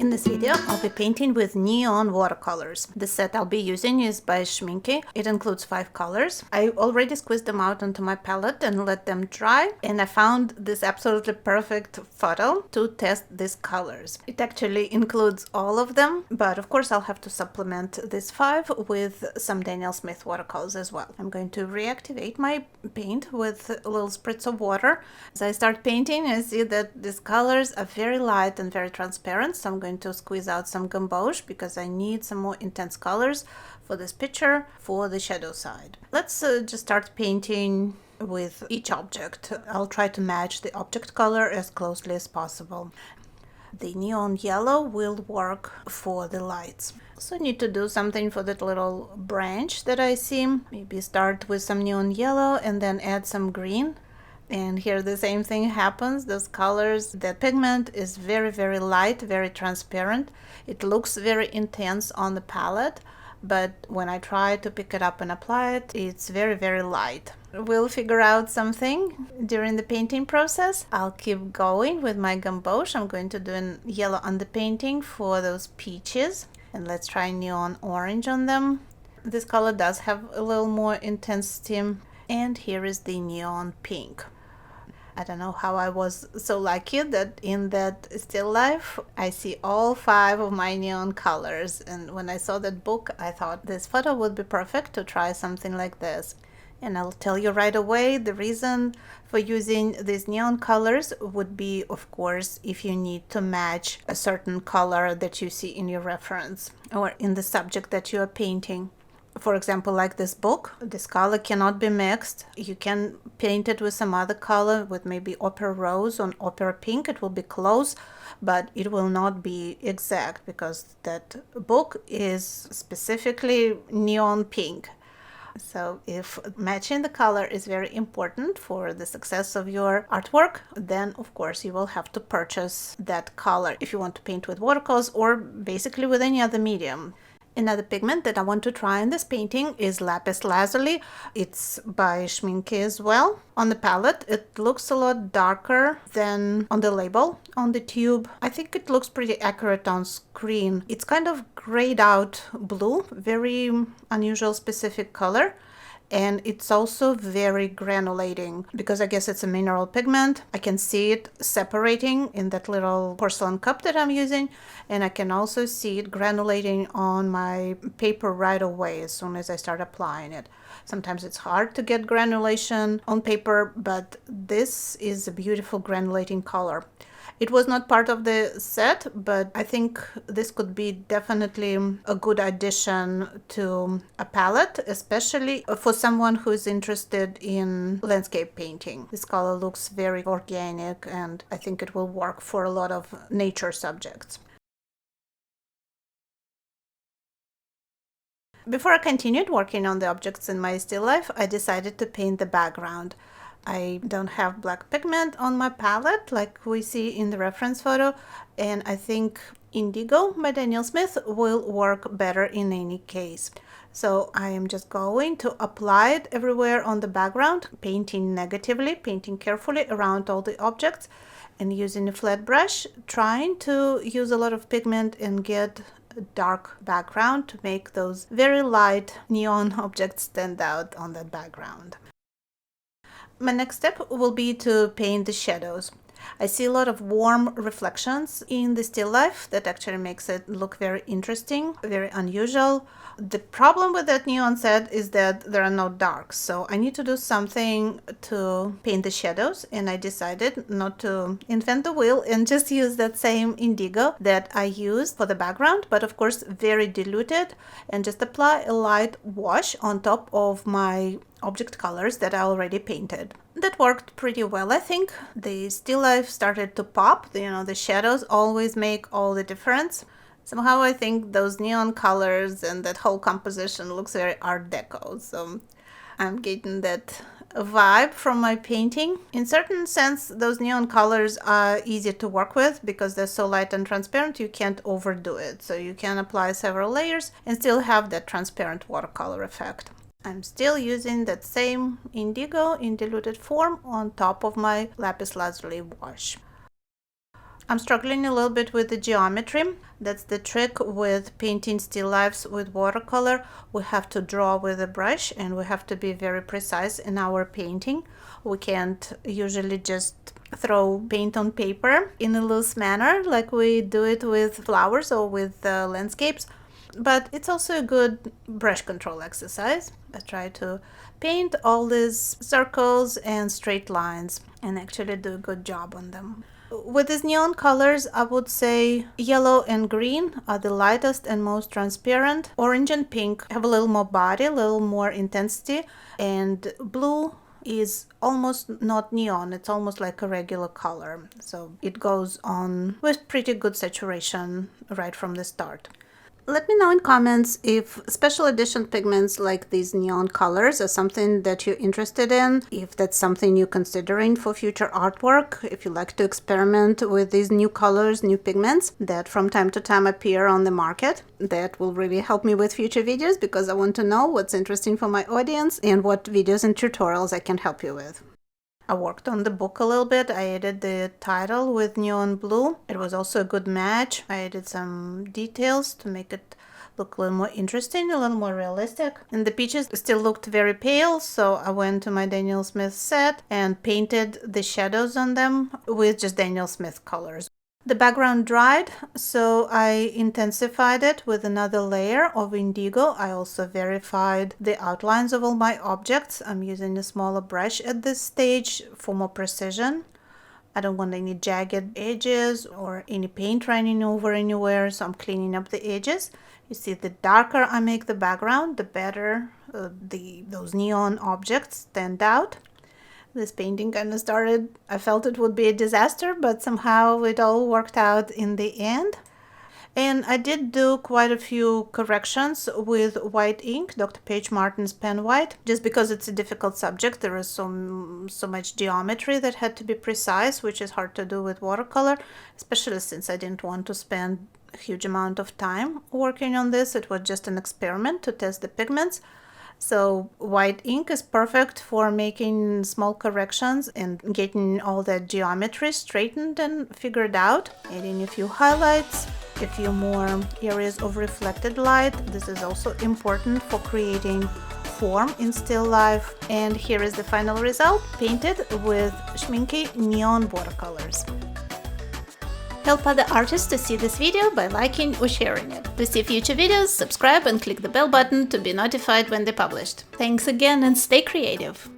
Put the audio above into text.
In this video, I'll be painting with neon watercolors. The set I'll be using is by Schminke. It includes 5 colors. I already squeezed them out onto my palette and let them dry, and I found this absolutely perfect photo to test these colors. It actually includes all of them, but of course I'll have to supplement these 5 with some Daniel Smith watercolors as well. I'm going to reactivate my paint with a little spritz of water. As I start painting, I see that these colors are very light and very transparent, so I'm going to squeeze out some gouache because I need some more intense colors for this picture for the shadow side. Let's just start painting with each object. I'll try to match the object color as closely as possible. The neon yellow will work for the lights. So I need to do something for that little branch that I see. Maybe start with some neon yellow and then add some green. And here the same thing happens. Those colors, that pigment is very, very light, very transparent. It looks very intense on the palette, but when I try to pick it up and apply it, it's very, very light. We'll figure out something during the painting process. I'll keep going with my gouache. I'm going to do a yellow underpainting for those peaches. And let's try neon orange on them. This color does have a little more intensity. And here is the neon pink. I don't know how I was so lucky that in that still life I see all 5 of my neon colors, and when I saw that book I thought this photo would be perfect to try something like this. And I'll tell you right away, the reason for using these neon colors would be, of course, if you need to match a certain color that you see in your reference or in the subject that you are painting. For example, like this book, this color cannot be mixed. You can paint it with some other color, with maybe opera rose or opera pink. It will be close, but it will not be exact because that book is specifically neon pink. So if matching the color is very important for the success of your artwork, then of course you will have to purchase that color if you want to paint with watercolors or basically with any other medium. Another pigment that I want to try in this painting is Lapis Lazuli. It's by Schminke as well. On the palette, it looks a lot darker than on the label on the tube. I think it looks pretty accurate on screen. It's kind of grayed out blue, very unusual specific color. And it's also very granulating because I guess it's a mineral pigment. I can see it separating in that little porcelain cup that I'm using, and I can also see it granulating on my paper right away as soon as I start applying it. Sometimes it's hard to get granulation on paper, but this is a beautiful granulating color. It was not part of the set, but I think this could be definitely a good addition to a palette, especially for someone who is interested in landscape painting. This color looks very organic, and I think it will work for a lot of nature subjects. Before I continued working on the objects in my still life, I decided to paint the background. I don't have black pigment on my palette like we see in the reference photo, and I think Indigo by Daniel Smith will work better in any case. So I am just going to apply it everywhere on the background, painting negatively, painting carefully around all the objects, and using a flat brush, trying to use a lot of pigment and get a dark background to make those very light neon objects stand out on that background. My next step will be to paint the shadows. I see a lot of warm reflections in the still life that actually makes it look very interesting, very unusual. The problem with that neon set is that there are no darks, so I need to do something to paint the shadows, and I decided not to invent the wheel and just use that same indigo that I used for the background, but of course very diluted, and just apply a light wash on top of my object colors that I already painted. That worked pretty well, I think. The still life started to pop. The shadows always make all the difference. Somehow I think those neon colors and that whole composition looks very art deco, so I'm getting that vibe from my painting. In certain sense, those neon colors are easy to work with because they're so light and transparent, you can't overdo it. So you can apply several layers and still have that transparent watercolor effect. I'm still using that same indigo in diluted form on top of my Lapis Lazuli wash. I'm struggling a little bit with the geometry. That's the trick with painting still lifes with watercolor. We have to draw with a brush and we have to be very precise in our painting. We can't usually just throw paint on paper in a loose manner like we do it with flowers or with landscapes. But it's also a good brush control exercise. I try to paint all these circles and straight lines and actually do a good job on them. With these neon colors, I would say yellow and green are the lightest and most transparent. Orange and pink have a little more body, a little more intensity, and blue is almost not neon, it's almost like a regular color. So it goes on with pretty good saturation right from the start. Let me know in comments if special edition pigments like these neon colors are something that you're interested in, if that's something you're considering for future artwork, if you like to experiment with these new colors, new pigments that from time to time appear on the market. That will really help me with future videos because I want to know what's interesting for my audience and what videos and tutorials I can help you with. I worked on the book a little bit. I added the title with neon blue. It was also a good match. I added some details to make it look a little more interesting, a little more realistic. And the peaches still looked very pale, so I went to my Daniel Smith set and painted the shadows on them with just Daniel Smith colors. The background dried, so I intensified it with another layer of indigo. I also verified the outlines of all my objects. I'm using a smaller brush at this stage for more precision. I don't want any jagged edges or any paint running over anywhere, so I'm cleaning up the edges. You see, the darker I make the background, the better those neon objects stand out. This painting kind of started, I felt it would be a disaster, but somehow it all worked out in the end. And I did do quite a few corrections with white ink, Dr. Paige Martin's pen white, just because it's a difficult subject. There is so much geometry that had to be precise, which is hard to do with watercolor, especially since I didn't want to spend a huge amount of time working on this. It was just an experiment to test the pigments. So white ink is perfect for making small corrections and getting all that geometry straightened and figured out. Adding a few highlights, a few more areas of reflected light. This is also important for creating form in still life. And here is the final result, painted with Schminke neon watercolors. Help other artists to see this video by liking or sharing it. To see future videos, subscribe and click the bell button to be notified when they're published. Thanks again and stay creative!